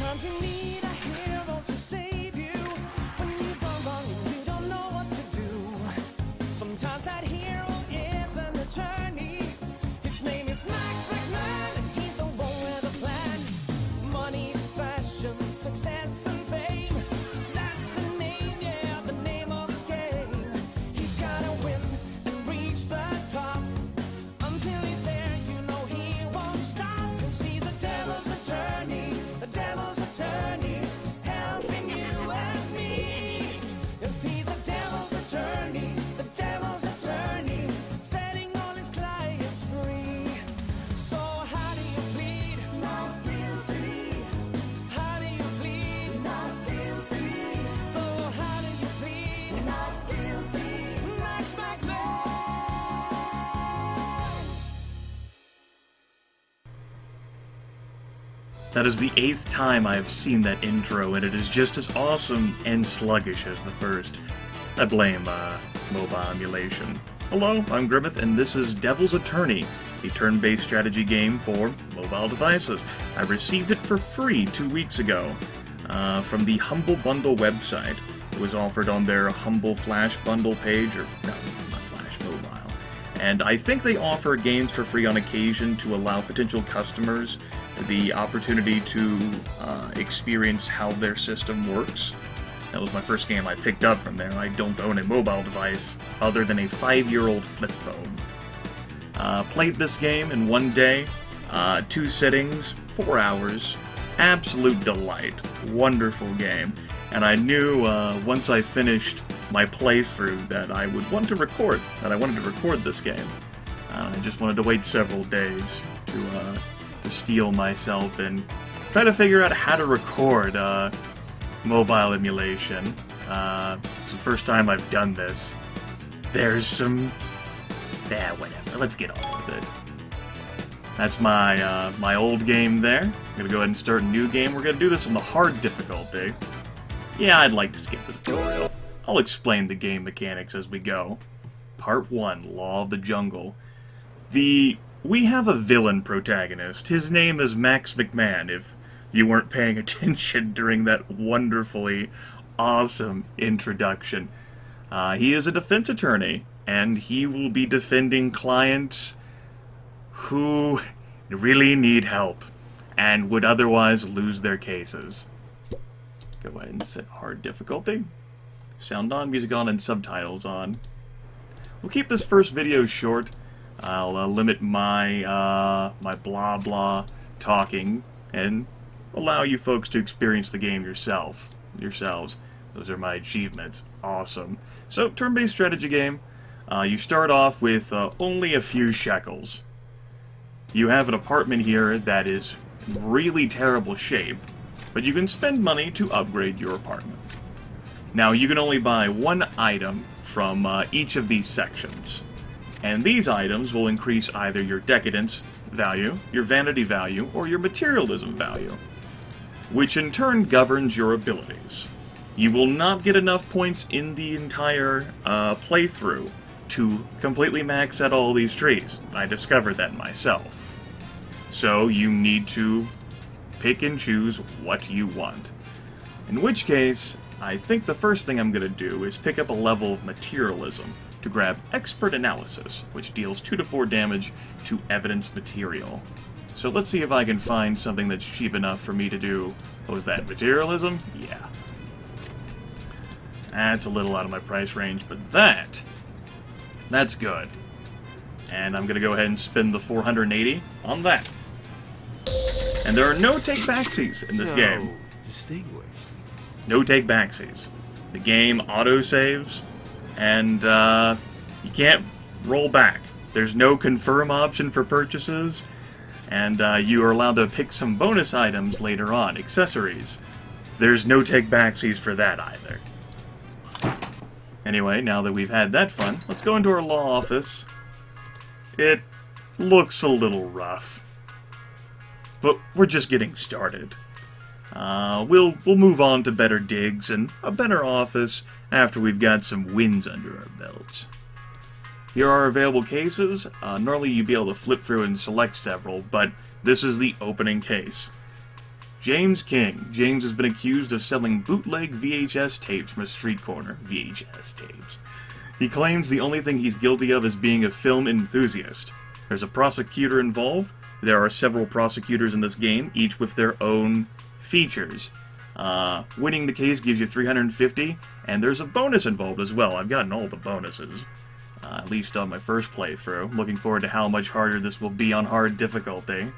Sometimes you need a hero to save you when you've done wrong and you don't know what to do. Sometimes that hero is an attorney. His name is Max McMahon, and he's the one with a plan. Money, fashion, success, and fame. That's the name, yeah, the name of his game. He's gotta win and reach the top. Until he's there, you know he won't stop. 'Cause he's a devil's attorney, the devil's attorney, helping you and me. Yes, he's a devil's attorney, the devil's attorney, setting all his clients free. So how do you plead? Not guilty. How do you plead? Not guilty. So how do you plead? Not guilty. Max McMahon. That is the 8th time I have seen that intro, and it is just as awesome and sluggish as the first. I blame, mobile emulation. Hello, I'm Grimith, and this is Devil's Attorney, a turn-based strategy game for mobile devices. I received it for free 2 weeks ago, from the Humble Bundle website. It was offered on their Humble Flash Bundle page, or no, not Flash, Mobile. And I think they offer games for free on occasion to allow potential customers the opportunity to experience how their system works. That was my first game I picked up from there. I don't own a mobile device other than a 5-year-old flip phone. Played this game in one day, 2 sittings, 4 hours. Absolute delight. Wonderful game. And I knew once I finished my playthrough that I would want to record, that I wanted to record this game. I just wanted to wait several days to steel myself and try to figure out how to record mobile emulation. It's the first time I've done this. There's some... whatever. Let's get on with it. That's my my old game there. I'm gonna go ahead and start a new game. We're gonna do this on the hard difficulty. Yeah, I'd like to skip the tutorial. I'll explain the game mechanics as we go. Part 1, Law of the Jungle. We have a villain protagonist. His name is Max McMahon, if you weren't paying attention during that wonderfully awesome introduction. He is a defense attorney, and he will be defending clients who really need help and would otherwise lose their cases. Go ahead and set hard difficulty. Sound on, music on, and subtitles on. We'll keep this first video short. I'll limit my my blah blah talking and allow you folks to experience the game yourselves. Those are my achievements. Awesome. So, turn-based strategy game. You start off with only a few shekels. You have an apartment here that is really terrible shape, but you can spend money to upgrade your apartment. Now, you can only buy one item from each of these sections. And these items will increase either your decadence value, your vanity value, or your materialism value, which in turn governs your abilities. You will not get enough points in the entire playthrough to completely max out all these trees. I discovered that myself. So you need to pick and choose what you want. In which case, I think the first thing I'm going to do is pick up a level of materialism to grab Expert Analysis, which deals 2 to 4 damage to evidence material. So let's see if I can find something that's cheap enough for me to do... What was that, materialism? Yeah. That's a little out of my price range, but that's good. And I'm gonna go ahead and spend the 480 on that. And there are no take-backsies in this game. Distinguished. No take-backsies. The game auto-saves, and you can't roll back. There's no confirm option for purchases, and you are allowed to pick some bonus items later on, accessories. There's no take-backsies for that either. Anyway, now that we've had that fun, let's go into our law office. It looks a little rough, but we're just getting started. We'll move on to better digs and a better office after we've got some wins under our belts. Here are available cases. Normally you'd be able to flip through and select several, but this is the opening case. James King. James has been accused of selling bootleg VHS tapes from a street corner. VHS tapes. He claims the only thing he's guilty of is being a film enthusiast. There's a prosecutor involved. There are several prosecutors in this game, each with their own features. Winning the case gives you 350, and there's a bonus involved as well. I've gotten all the bonuses, at least on my first playthrough. Looking forward to how much harder this will be on hard difficulty.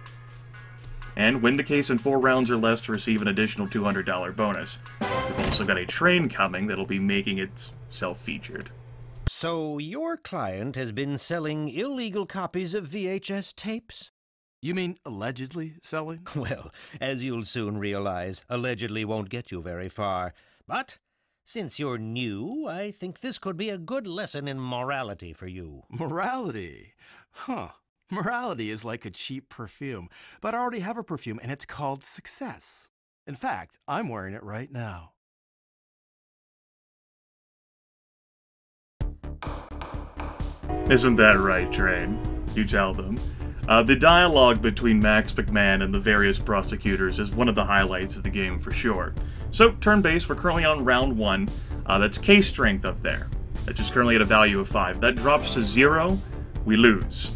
And win the case in 4 rounds or less to receive an additional $200 bonus. We've also got a train coming that'll be making itself featured. So your client has been selling illegal copies of VHS tapes? You mean allegedly selling? Well, as you'll soon realize, allegedly won't get you very far. But since you're new, I think this could be a good lesson in morality for you. Morality? Huh. Morality is like a cheap perfume, but I already have a perfume, and it's called Success. In fact, I'm wearing it right now. Isn't that right, Train? You tell them. The dialogue between Max McMahon and the various prosecutors is one of the highlights of the game for sure. So, turn-based, we're currently on round 1. That's case strength up there. That's just currently at a value of 5. That drops to 0, we lose.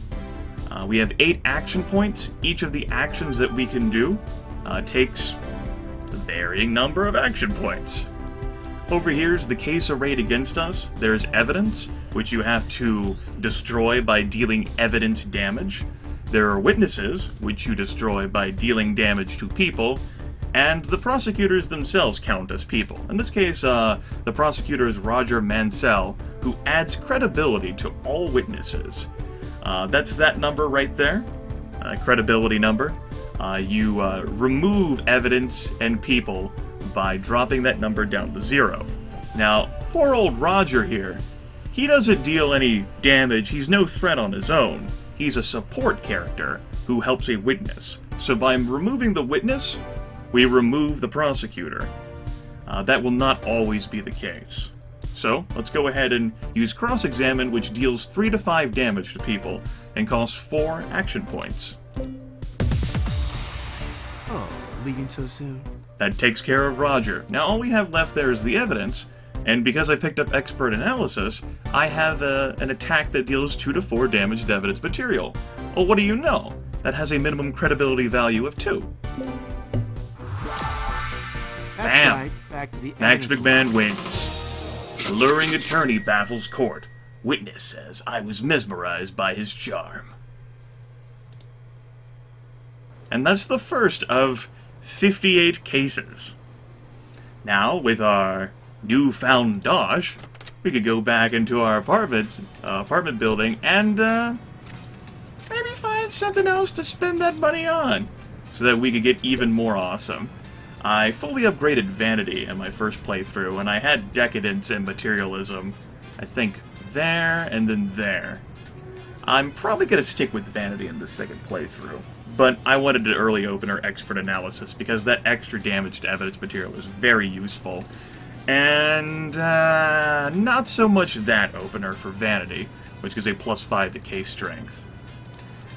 We have 8 action points. Each of the actions that we can do takes a varying number of action points. Over here is the case arrayed against us. There's evidence, which you have to destroy by dealing evidence damage. There are witnesses, which you destroy by dealing damage to people. And the prosecutors themselves count as people. In this case, the prosecutor is Roger Mansell, who adds credibility to all witnesses. That's that number right there, credibility number. You remove evidence and people by dropping that number down to 0. Now, poor old Roger here, he doesn't deal any damage, he's no threat on his own. He's a support character who helps a witness. So by removing the witness, we remove the prosecutor. That will not always be the case. So, let's go ahead and use Cross-Examine, which deals 3 to 5 damage to people, and costs 4 action points. Oh, leaving so soon? That takes care of Roger. Now all we have left there is the evidence, and because I picked up Expert Analysis, I have an attack that deals 2 to 4 damage to evidence material. Well, what do you know? That has a minimum credibility value of 2. That's Bam! right. Back to the Max evidence McMahon wins. Alluring attorney baffles court. Witness says, I was mesmerized by his charm. And that's the first of 58 cases. Now, with our newfound dosh, we could go back into our apartment building and maybe find something else to spend that money on, so that we could get even more awesome. I fully upgraded Vanity in my first playthrough, and I had Decadence and Materialism, I think, there and then there. I'm probably going to stick with Vanity in the second playthrough, but I wanted to early open our Expert Analysis because that extra damage to evidence material is very useful. And not so much that opener for Vanity, which gives a +5 to case strength.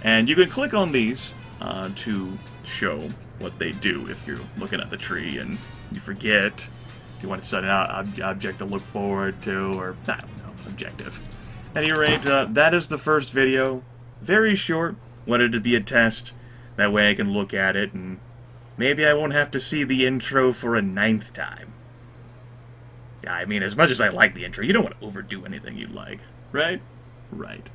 And you can click on these to show what they do if you're looking at the tree and you forget. You want to set an object to look forward to, or, I don't know, objective. At any rate, that is the first video. Very short. Wanted to be a test. That way I can look at it, and maybe I won't have to see the intro for a 9th time. Yeah, I mean, as much as I like the intro, you don't want to overdo anything you like, right? Right.